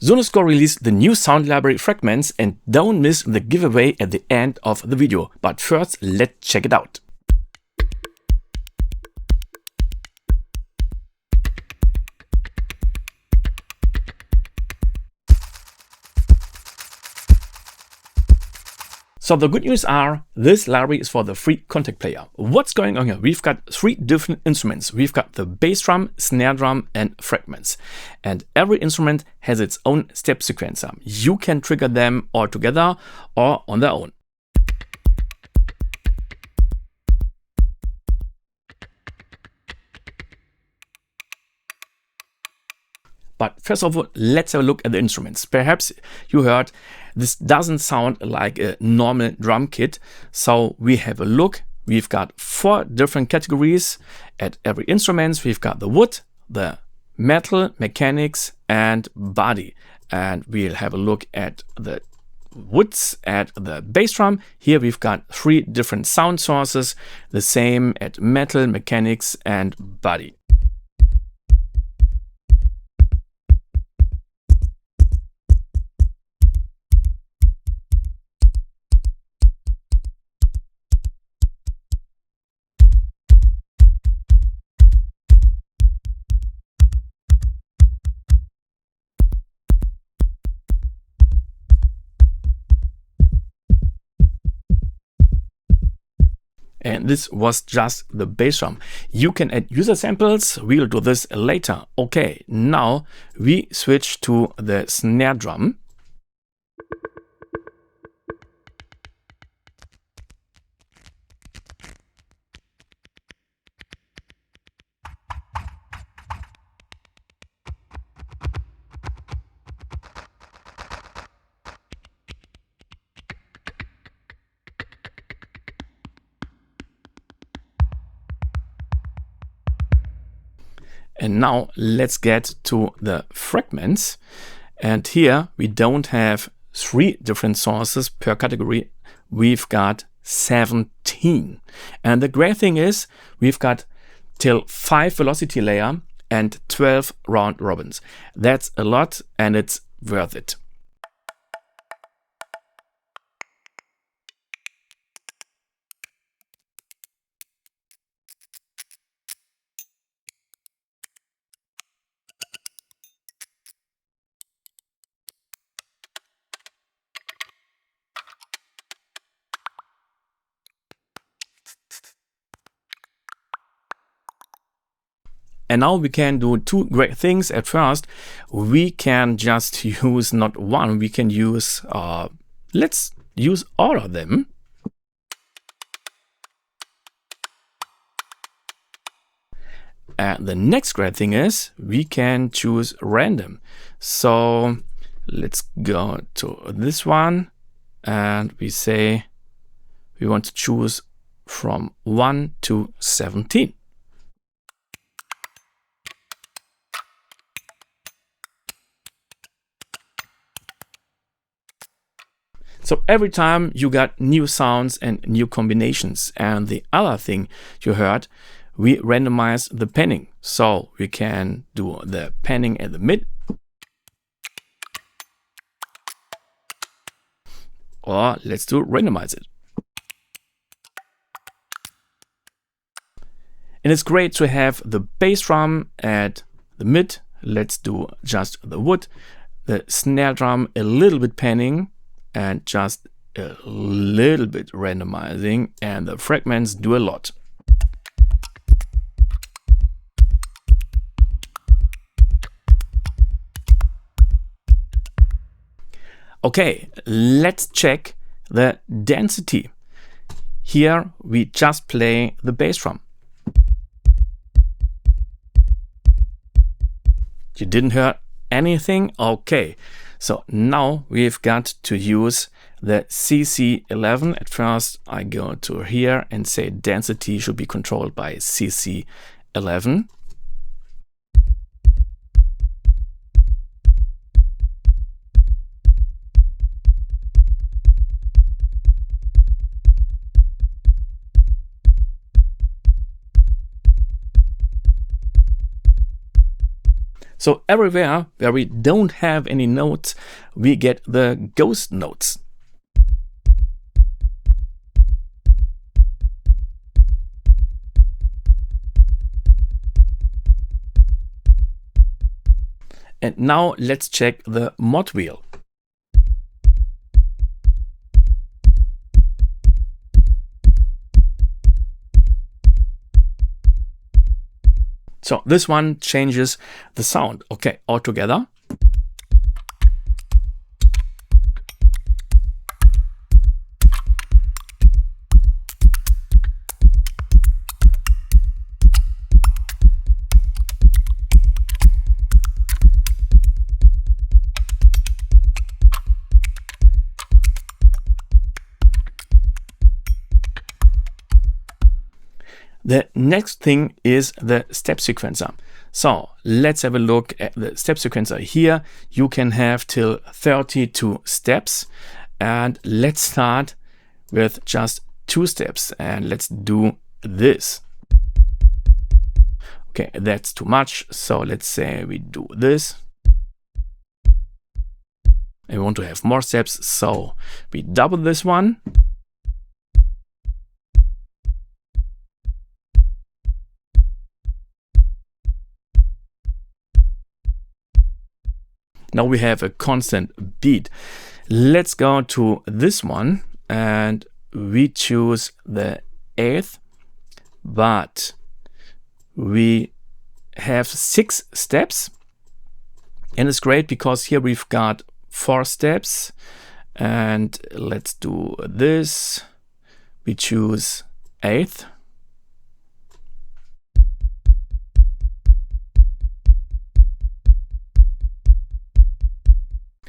Sonuscore released the new sound library Fragments, and don't miss the giveaway at the end of the video. But first, let's check it out. So the good news are, this library is for the free contact player. What's going on here? We've got 3 different instruments. We've got the bass drum, snare drum, and fragments. And every instrument has its own step sequencer. You can trigger them all together or on their own. But first of all, let's have a look at the instruments. Perhaps you heard this doesn't sound like a normal drum kit. So we have a look. We've got 4 different categories at every instrument. We've got the wood, the metal, mechanics, and body. And we'll have a look at the woods at the bass drum. Here we've got 3 different sound sources, the same at metal, mechanics, and body. And this was just the bass drum. You can add user samples. We'll do this later. Okay, now we switch to the snare drum. And now let's get to the fragments. And here we don't have 3 different sources per category. We've got 17. And the great thing is we've got till 5 velocity layer and 12 round robins. That's a lot and it's worth it. And now we can do 2 great things. At first, we can just use not one, we can use, let's use all of them. And the next great thing is we can choose random. So let's go to this one and we say we want to choose from 1 to 17. So every time you got new sounds and new combinations. And the other thing you heard, we randomize the panning. So we can do the panning at the mid. Or let's do randomize it. And it's great to have the bass drum at the mid. Let's do just the wood. The snare drum a little bit panning. And just a little bit randomizing, and the fragments do a lot. Okay, let's check the density. Here we just play the bass drum. You didn't hear anything? Okay. So now we've got to use the CC11. At first I go to here and say density should be controlled by CC11. So everywhere where we don't have any notes, we get the ghost notes. And now let's check the Modwheel. So this one changes the sound. Okay, all together. The next thing is the step sequencer. So let's have a look at the step sequencer. Here you can have till 32 steps, and let's start with just 2 steps, and let's do this. Okay, that's too much, so let's say we do this. I want to have more steps, so we double this one. Now we have a constant beat. Let's go to this one and we choose the 8th, but we have 6 steps, and it's great because here we've got 4 steps. And let's do this. We choose 8th.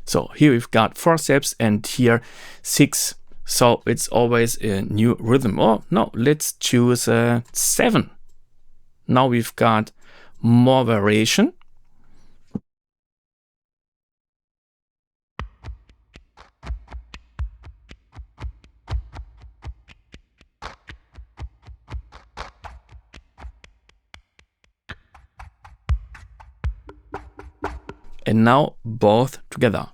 So here we've got 4 steps and here 6. So it's always a new rhythm. Oh no, let's choose 7. Now we've got more variation. And now both together.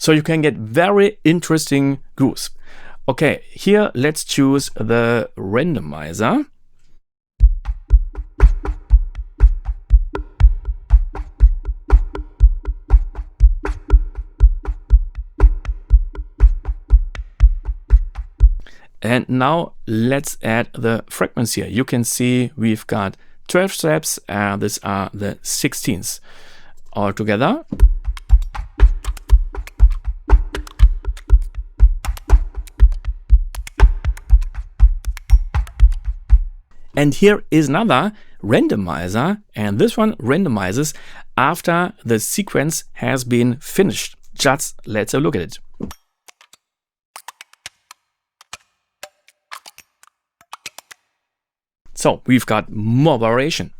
So you can get very interesting grooves. Okay, here let's choose the randomizer. And now let's add the fragments here. You can see we've got 12 steps, and these are the 16ths all together. And here is another randomizer, and this one randomizes after the sequence has been finished. Just let's have a look at it. So we've got more variation.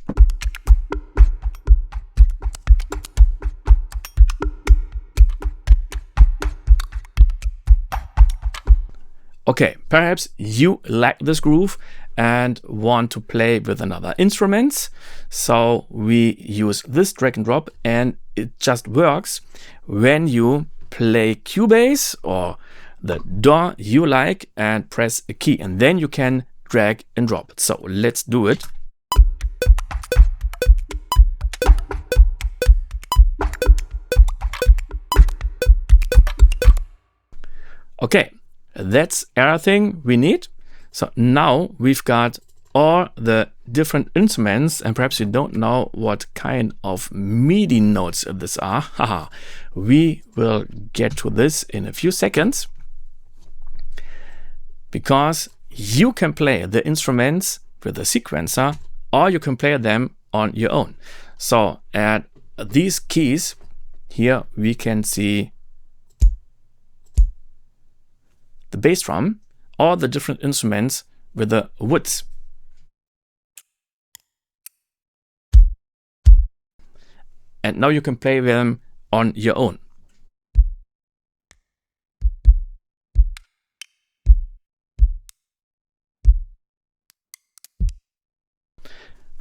Okay, perhaps you like this groove and want to play with another instrument. So we use this drag and drop, and it just works when you play Cubase or the DAW you like and press a key, and then you can drag and drop it. So let's do it. Okay, that's everything we need. So now we've got all the different instruments, and perhaps you don't know what kind of MIDI notes these are. Haha, we will get to this in a few seconds, because you can play the instruments with the sequencer, or you can play them on your own. So at these keys here we can see the bass drum, all the different instruments with the woods. And now you can play them on your own.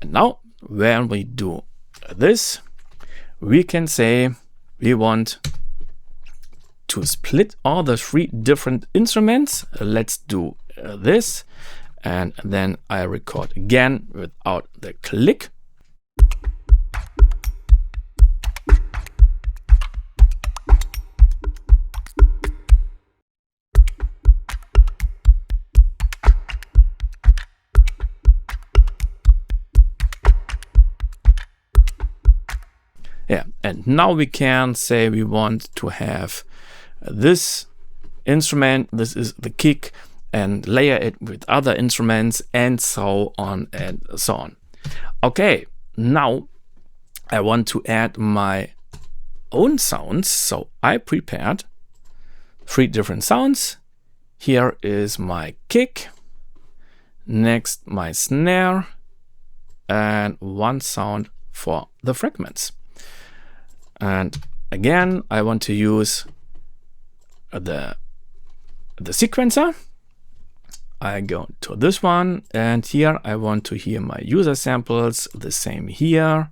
And now when we do this, we can say we want to split all the 3 different instruments. Let's do this, and then I record again without the click. Yeah, and now we can say we want to have this instrument, this is the kick, and layer it with other instruments, and so on and so on. Okay, now I want to add my own sounds. So I prepared 3 different sounds. Here is my kick, next my snare, and 1 sound for the fragments. And again, I want to use the sequencer. I go to this one, and here I want to hear my user samples, the same here,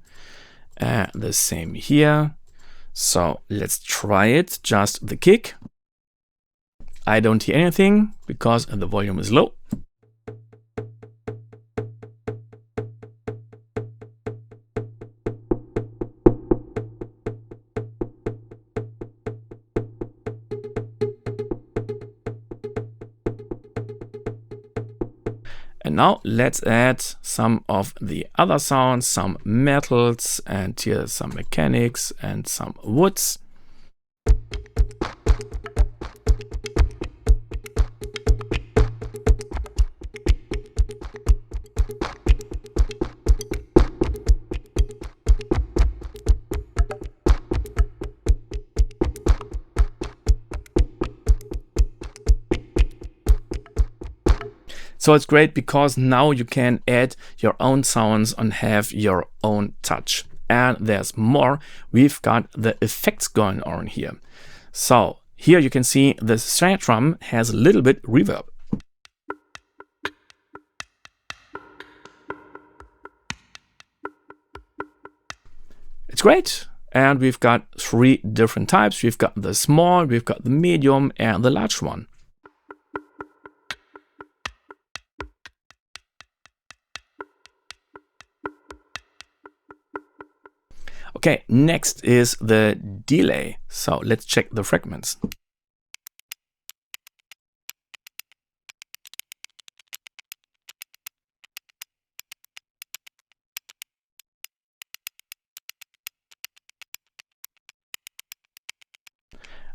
the same here. So let's try it, just the kick. I don't hear anything because the volume is low. And now let's add some of the other sounds, some metals, and here some mechanics and some woods. So it's great because now you can add your own sounds and have your own touch. And there's more. We've got the effects going on here. So here you can see the Snare Drum has a little bit reverb. It's great. And we've got 3 different types. We've got the small, we've got the medium, and the large one. Okay, next is the delay. So let's check the fragments.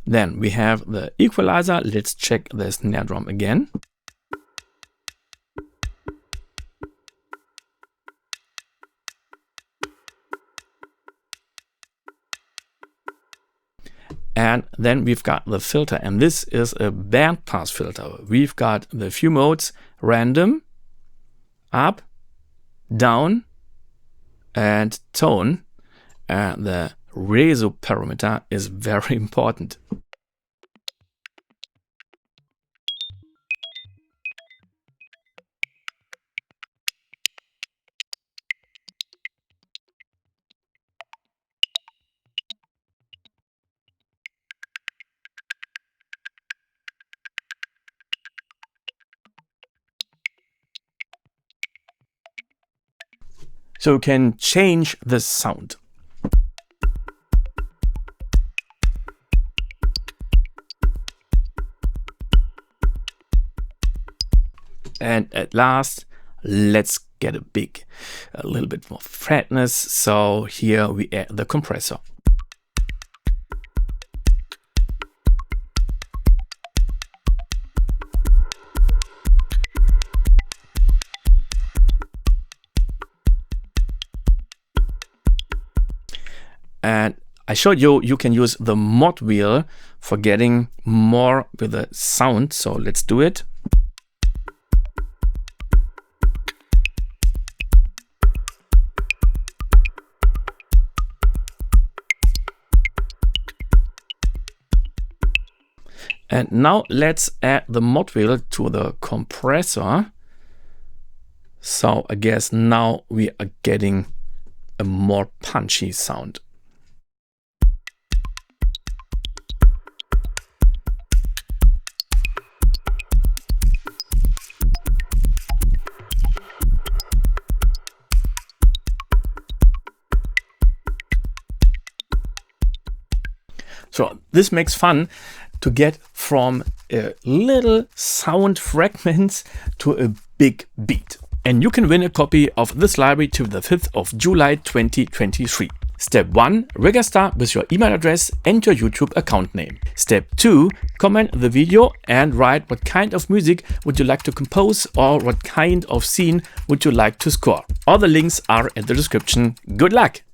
Then we have the equalizer. Let's check the snare drum again. And then we've got the filter, and this is a bandpass filter. We've got the few modes: random, up, down, and tone. And the reso parameter is very important. So you can change the sound. And at last, let's get a little bit more fatness. So here we add the compressor. And I showed you can use the Modwheel for getting more with the sound. So let's do it. And now let's add the Modwheel to the compressor. So I guess now we are getting a more punchy sound. So this makes fun to get from a little sound fragments to a big beat. And you can win a copy of this library till the 5th of July 2023. Step 1. Register with your email address and your YouTube account name. Step 2. Comment the video and write what kind of music would you like to compose or what kind of scene would you like to score. All the links are in the description. Good luck!